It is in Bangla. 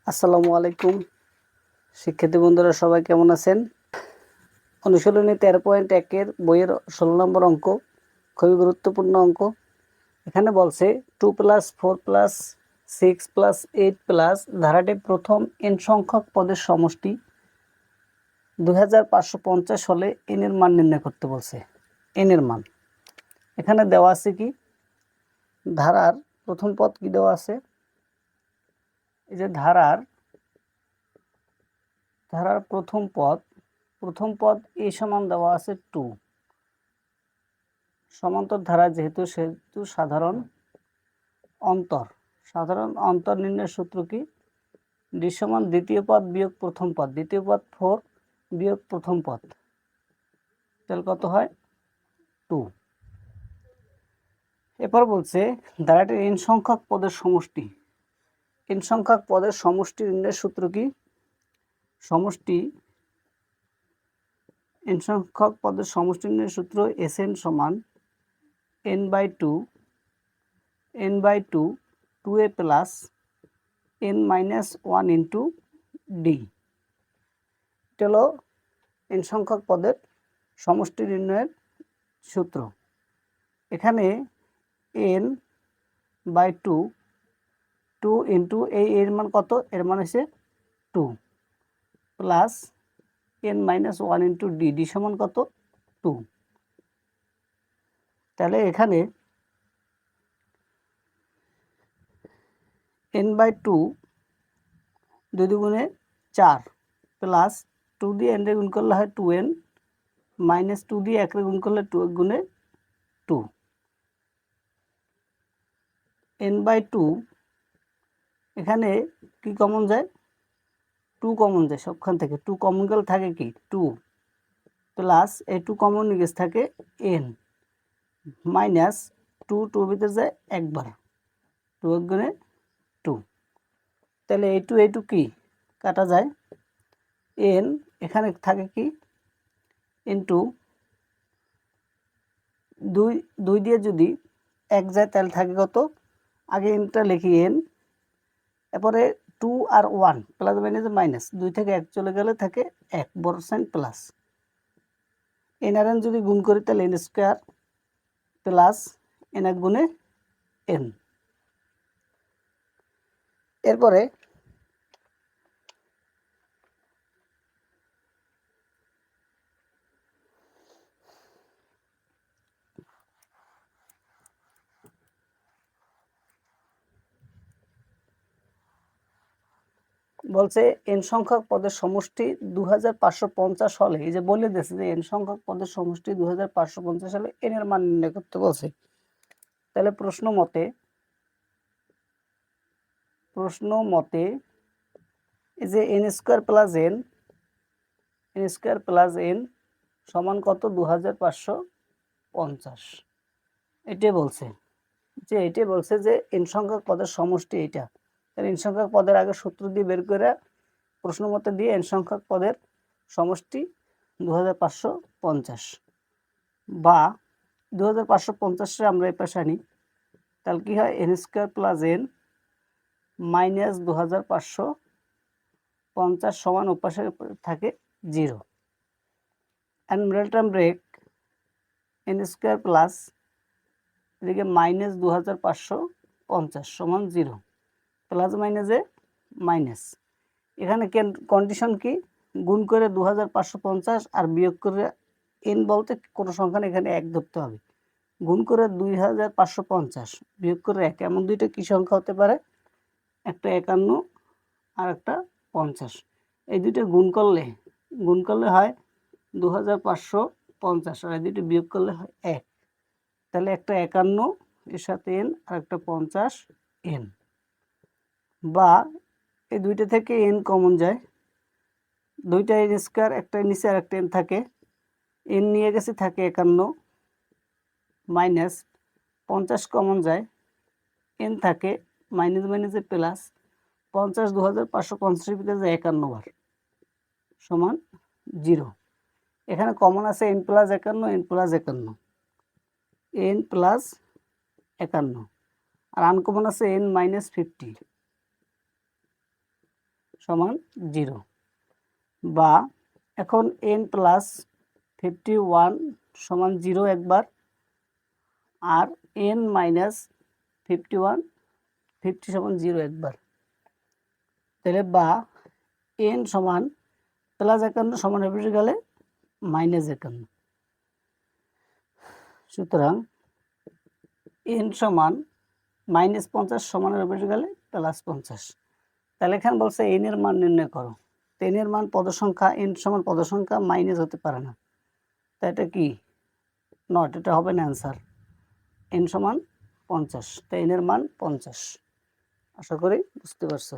আসসালামু আলাইকুম শিক্ষার্থী বন্ধুরা, সবাই কেমন আছেন? অনুশীলনী 13.1 বইয়ের 16 নম্বর অঙ্ক, খুবই গুরুত্বপূর্ণ অঙ্ক। এখানে বলছে 2 + 4 + 6 + 8 প্লাস ধারাটি প্রথম n সংখ্যক পদের সমষ্টি 2550 হলে n এর মান নির্ণয় করতে বলছে। n এর মান এখানে দেওয়া আছে কি, ধারার প্রথম পদ কি দেওয়া আছে, এই যে ধারার প্রথম পদ a সমান দেওয়া আছে 2। সমান্তর ধারা যেহেতু সাধারণ অন্তর নির্ণয়ের সূত্র কি, d সমান দ্বিতীয় পদ বিয়োগ প্রথম পদ, দ্বিতীয় পদ 4 বিয়োগ প্রথম পদ, তাহলে কত হয় 2। এরপর বলছে ধারাটির n সংখ্যক পদের সমষ্টি, n সংখ্যক পদের সমষ্টি নির্ণয়ের সূত্র কি, n সংখ্যক পদের সমষ্টি নির্ণয়ের সূত্র Sn সমান n/2 2a plus n-1 into d। এটা হলো n সংখ্যক পদের সমষ্টি নির্ণয়ের সূত্র। এখানে n/2 2 ইন্টু এর মান কত, এর মান হচ্ছে 2 প্লাস n-1 ইন্টু d সমান কত 2। তাহলে এখানে n/2 2 দুগুণে 4 প্লাস 2 দিয়ে n রে গুণ করলে হয় 2n মাইনাস 2 দিয়ে 1 রে গুণ করলে 2 গুণে 2। n/2 এখানে কি কমন যায়, 2 কমন যায় সবখান থেকে, 2 কমন গেলে থাকে কি 2 প্লাস এই 2 কমন নিয়ে থাকে n মাইনাস 2 ভিতরে যায় একবার, 2 গুণে 2। তাহলে এই 2 কি কাটা যায়, n এখানে থাকে কি ইন্টু 2 দিয়ে যদি 1 যায় তাহলে থাকে কত, আগে nটা লিখি n, এরপরে 2 আর 1 প্লাস মাইনাস 2 থেকে 1 চলে গেলে থাকে 1 বড় সাইন প্লাস, n আর n যদি গুণ করি তাহলে n স্কয়ার প্লাস n এক গুণে n। এরপরে বলছে n সংখ্যক পদের সমষ্টি 2550 হলে, এই যে বলে দিয়েছে যে n সংখ্যক পদের সমষ্টি 2550 হলে n এর মান নির্ণয় করতে বলছে। তাহলে প্রশ্ন মতে এই যে n স্কয়ার প্লাস n সমান কত 2550, এটাই বলছে যে n সংখ্যক পদের সমষ্টি এটা। তাহলে n সংখ্যক পদের আগে সূত্র দিয়ে বের করে প্রশ্ন মতে দিয়ে n সংখ্যক পদের সমষ্টি 2550 বা 2550 আমরা এই পাশে আনি, তাহলে কি হয় n square plus n minus 2550 সমান ওপাশে থাকে 0, and middle term break n square plus এদিকে মাইনাস 2550 সমান 0, প্লাস মাইনাসে মাইনাস। এখানে কন্ডিশন কি, গুণ করে 2550 আর বিয়োগ করে n বলতে কোনো সংখ্যা এখানে 1 ধরতে হবে, গুণ করে 2550 বিয়োগ করে 1, এমন দুইটা কি সংখ্যা হতে পারে, একটা 51 আর একটা 50। এই দুইটা গুণ করলে হয় 2550 আর এই দুইটা বিয়োগ করলে হয় 1। তাহলে একটা 51 এর সাথে n আর একটা 50 n, বা এই দুইটা থেকে n কমন যায়, দুইটা n স্কয়ার, একটা নিচে আর একটা n থাকে, n নিয়ে গেছে থাকে 51 মাইনাস 50 কমন যায়, n থাকে মাইনাস মাইনাসে প্লাস 50 2550 ভিতরে যায় 51 বার সমান 0। এখানে কমন আছে n প্লাস 51 আর আনকমন আছে n মাইনাস 50। সমান 0 বা এখন n প্লাস 51 সমান 0 একবার আর n মাইনাস 51 50 সমান 0 একবার, তাহলে বা n সমান প্লাস 51 সমান হবে গেলে মাইনাস 51। সুতরাং n সমান মাইনাস 50 সমানের উপরে গেলে প্লাস 50। তাহলে এখানে বলছে n এর মান নির্ণয় করো। তো n এর মান পদ সংখ্যা, n সমান পদ সংখ্যা মাইনাস হতে পারে না, তা এটা কি নট, এটা হবে না অ্যান্সার। n সমান 50, তাই n এর মান 50। আশা করি বুঝতে পারছো।